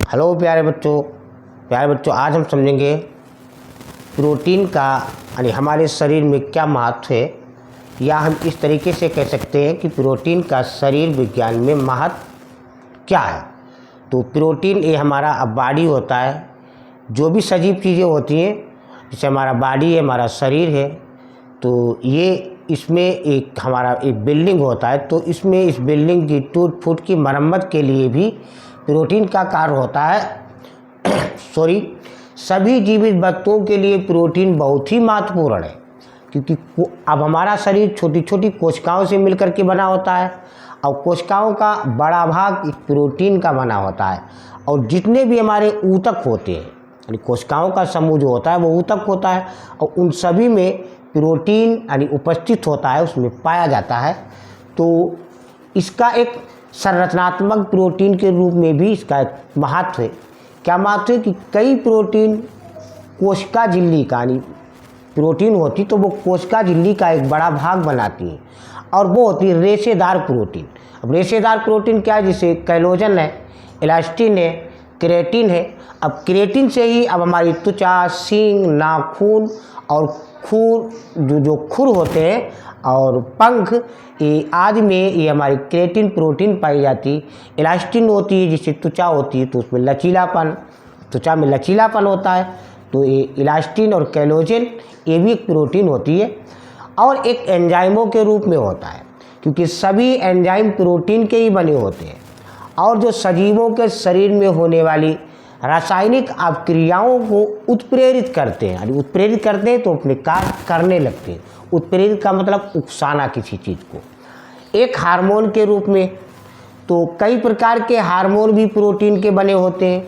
Hello प्यारे बच्चों आज हम समझेंगे प्रोटीन का यानी हमारे शरीर में क्या महत्व है, या हम इस तरीके से कह सकते हैं कि प्रोटीन का शरीर विज्ञान में महत्व क्या है। तो प्रोटीन ये हमारा बॉडी होता है, जो भी सजीव चीज़ें होती हैं जैसे हमारा बॉडी है, हमारा शरीर है, तो ये इसमें एक हमारा एक बिल्डिंग होता है। तो इसमें इस बिल्डिंग की टूट फूट की मरम्मत के लिए भी प्रोटीन का कार्य होता है। सभी जीवित वस्तुओं के लिए प्रोटीन बहुत ही महत्वपूर्ण है, क्योंकि अब हमारा शरीर छोटी छोटी कोशिकाओं से मिलकर के बना होता है और कोशिकाओं का बड़ा भाग प्रोटीन का बना होता है। और जितने भी हमारे ऊतक होते हैं यानी कोशिकाओं का समूह जो होता है वो ऊतक होता है, और उन सभी में प्रोटीन यानी उपस्थित होता है, उसमें पाया जाता है। तो इसका एक संरचनात्मक प्रोटीन के रूप में भी इसका एक महत्व है। क्या महत्व है कि कई प्रोटीन कोशिका झिल्ली का यानी प्रोटीन होती तो वो कोशिका झिल्ली का एक बड़ा भाग बनाती है, और वो होती है रेशेदार प्रोटीन। अब रेशेदार प्रोटीन क्या है, जैसे कोलेजन है, इलास्टिन है, केराटिन है। अब केराटिन से ही अब हमारी त्वचा, सींग, नाखून और खुर जो खुर होते हैं और पंख, ये आदि में ये हमारी केराटिन प्रोटीन पाई जाती। इलास्टिन होती है, जिससे त्वचा होती है तो उसमें लचीलापन, त्वचा में लचीलापन होता है। तो ये इलास्टिन और कोलेजन ये भी एक प्रोटीन होती है, और एक एंजाइमों के रूप में होता है, क्योंकि सभी एंजाइम प्रोटीन के ही बने होते हैं। और जो सजीवों के शरीर में होने वाली रासायनिक अभिक्रियाओं को उत्प्रेरित करते हैं, यानी उत्प्रेरित करते हैं तो अपने कार्य करने लगते हैं। उत्प्रेरित का मतलब उकसाना किसी चीज़ को, एक हार्मोन के रूप में। तो कई प्रकार के हार्मोन भी प्रोटीन के बने होते हैं।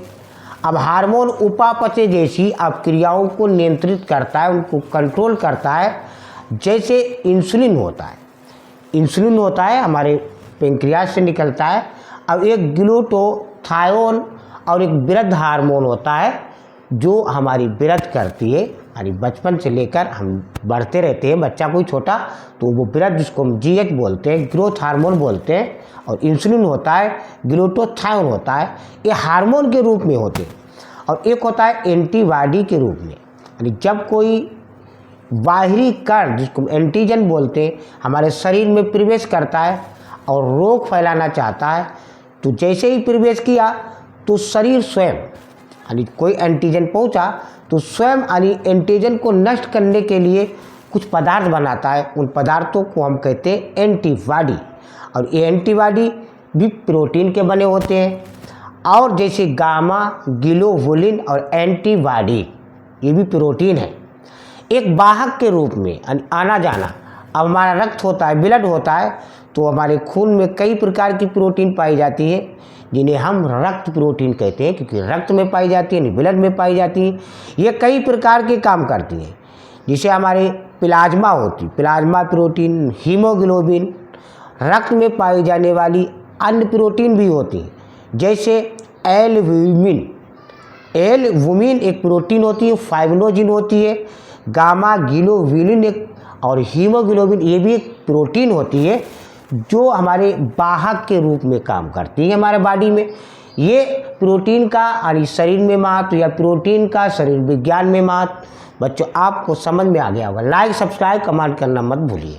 अब हार्मोन उपापचय जैसी अभिक्रियाओं को नियंत्रित करता है, उनको कंट्रोल करता है। जैसे इंसुलिन होता है हमारे पेंक्रियास से निकलता है। अब एक ग्लूटाथायोन और एक वृद्ध हार्मोन होता है जो हमारी वृद्ध करती है, यानी बचपन से लेकर हम बढ़ते रहते हैं, बच्चा कोई छोटा तो वो वृद्ध, जिसको हम GH बोलते हैं, ग्रोथ हार्मोन बोलते हैं। और इंसुलिन होता है, ग्लूटाथायोन होता है, ये हार्मोन के रूप में होते हैं। और एक होता है एंटीबॉडी के रूप में, यानी जब कोई बाहरी कण, जिसको एंटीजन बोलते हैं, हमारे शरीर में प्रवेश करता है और रोग फैलाना चाहता है, तो जैसे ही प्रवेश किया तो शरीर स्वयं यानी कोई एंटीजन पहुंचा तो स्वयं यानी एंटीजन को नष्ट करने के लिए कुछ पदार्थ बनाता है। उन पदार्थों को हम कहते हैं एंटीबॉडी, और ये एंटीबॉडी भी प्रोटीन के बने होते हैं। और जैसे गामा ग्लोबुलिन और एंटीबॉडी ये भी प्रोटीन है, एक वाहक के रूप में आना जाना। अब हमारा रक्त होता है, ब्लड होता है, तो हमारे खून में कई प्रकार की प्रोटीन पाई जाती है, जिन्हें हम रक्त प्रोटीन कहते हैं, क्योंकि रक्त में पाई जाती है, ब्लड में पाई जाती है। ये कई प्रकार के काम करती हैं, जिसे हमारे प्लाज्मा होती, प्लाज्मा प्रोटीन, हीमोग्लोबिन, रक्त में पाई जाने वाली अन्य प्रोटीन भी होती हैं, जैसे एल्ब्यूमिन एक प्रोटीन होती है, फाइब्रिनोजिन होती है, गामा ग्लोबुलिन एक, और हीमोग्लोबिन ये भी एक प्रोटीन होती है जो हमारे वाहक के रूप में काम करती है हमारे बॉडी में। ये प्रोटीन का यानी शरीर में महत्व, या प्रोटीन का शरीर विज्ञान में महत्व बच्चों आपको समझ में आ गया होगा। लाइक, सब्सक्राइब, कमेंट करना मत भूलिए।